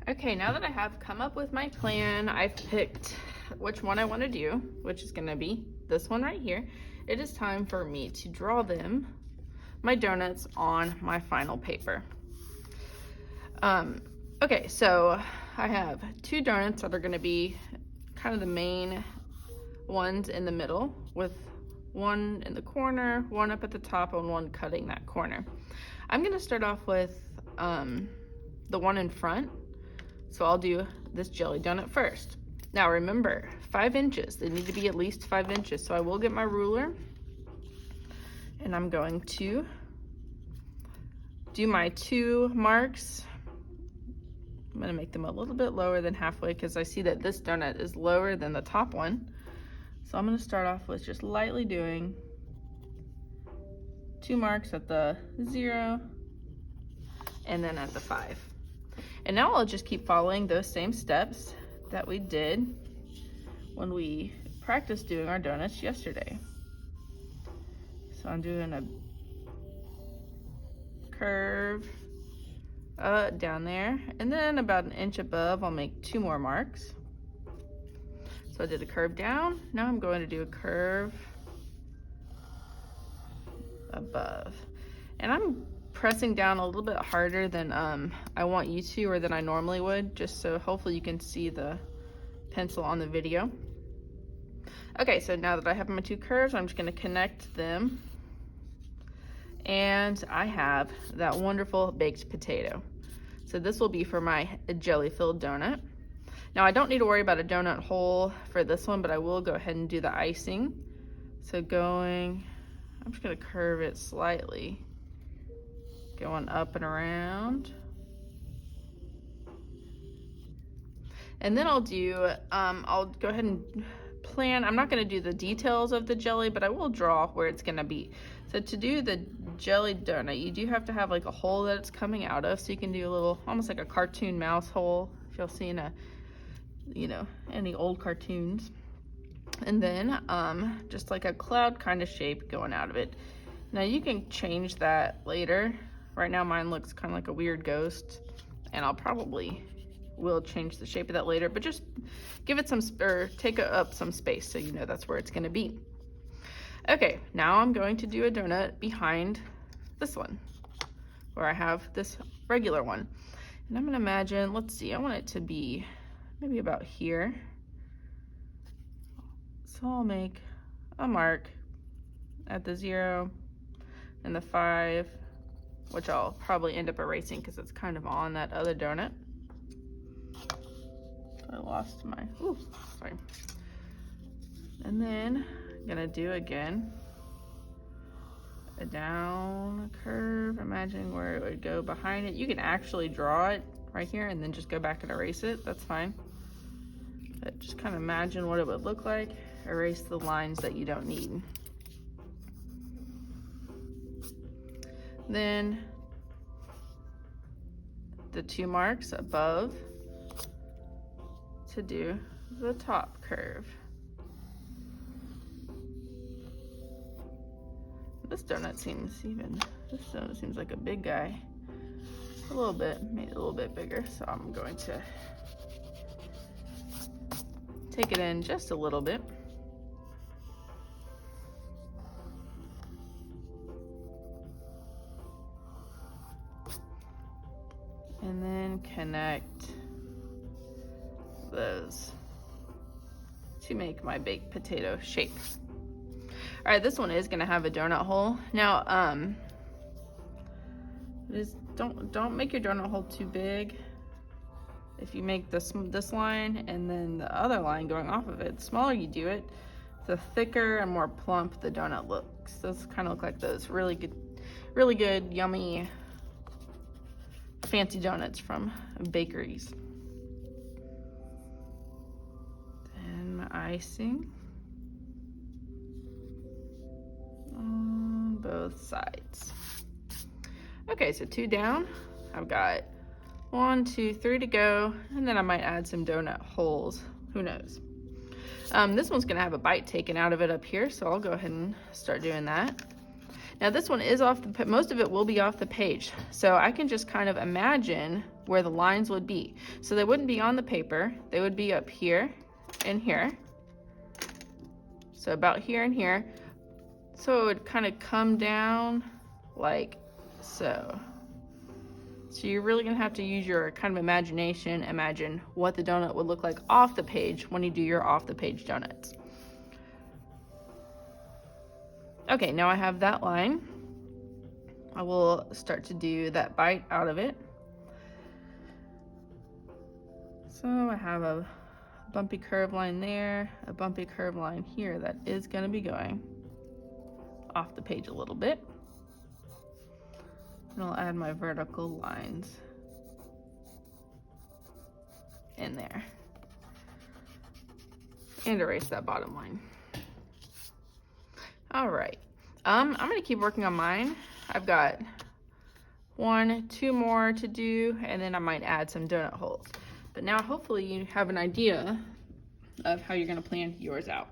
Okay, now that I have come up with my plan, I've picked which one I want to do, which is going to be this one right here. It is time for me to draw my donuts on my final paper. Okay, so I have two donuts that are going to be kind of the main ones in the middle, with one in the corner, one up at the top, and one cutting that corner. I'm going to start off with the one in front. So I'll do this jelly donut first. Now remember, 5 inches. They need to be at least 5 inches. So I will get my ruler and I'm going to do my 2 marks. I'm gonna make them a little bit lower than halfway because I see that this donut is lower than the top one. So I'm gonna start off with just lightly doing 2 marks at the 0 and then at the 5. And now I'll just keep following those same steps that we did when we practiced doing our donuts yesterday. So I'm doing a curve down there, and then about an inch above I'll make 2 more marks. So I did a curve down. Now I'm going to do a curve above, and I'm pressing down a little bit harder than I want you to, or than I normally would, just so hopefully you can see the pencil on the video. Okay, so now that I have my 2 curves, I'm just going to connect them, and I have that wonderful baked potato. So this will be for my jelly filled donut. Now I don't need to worry about a donut hole for this one, but I will go ahead and do the icing. So I'm just going to curve it slightly, going up and around. And then I'll go ahead and plan. I'm not going to do the details of the jelly, but I will draw where it's going to be. So to do the jelly donut, you do have to have like a hole that it's coming out of. So you can do a little, almost like a cartoon mouse hole, if you've seen any old cartoons. And then just like a cloud kind of shape going out of it. Now you can change that later. Right now mine looks kind of like a weird ghost, and I'll probably will change the shape of that later, but just give it some, or take up some space so you know that's where it's going to be. Okay, now I'm going to do a donut behind this one, where I have this regular one. And I'm going to imagine, let's see, I want it to be maybe about here. So I'll make a mark at the 0 and the 5, which I'll probably end up erasing because it's kind of on that other donut. I lost my, sorry. And then I'm gonna do again a down curve, imagining where it would go behind it. You can actually draw it right here and then just go back and erase it, that's fine. But just kind of imagine what it would look like. Erase the lines that you don't need. Then the 2 marks above to do the top curve. This donut seems like a big guy. A little bit, made it a little bit bigger, so I'm going to take it in just a little bit. And then connect those to make my baked potato shape. All right, this one is gonna have a donut hole. Now, don't make your donut hole too big. If you make this line and then the other line going off of it, the smaller you do it, the thicker and more plump the donut looks. Those kind of look like those really good, yummy, fancy donuts from bakeries. And my icing on both sides. Okay, so 2 down. I've got 1, 2, 3 to go, and then I might add some donut holes. Who knows? This one's gonna have a bite taken out of it up here, so I'll go ahead and start doing that. Now this one is off the, most of it will be off the page. So I can just kind of imagine where the lines would be. So they wouldn't be on the paper. They would be up here and here. So about here and here. So it would kind of come down like so. So you're really gonna have to use your kind of imagination, imagine what the donut would look like off the page when you do your off the page donuts. Okay, now I have that line. I will start to do that bite out of it. So I have a bumpy curve line there, a bumpy curve line here that is gonna be going off the page a little bit. And I'll add my vertical lines in there. And erase that bottom line. All right, I'm gonna keep working on mine. I've got 1, 2 more to do, and then I might add some donut holes. But now hopefully you have an idea of how you're gonna plan yours out.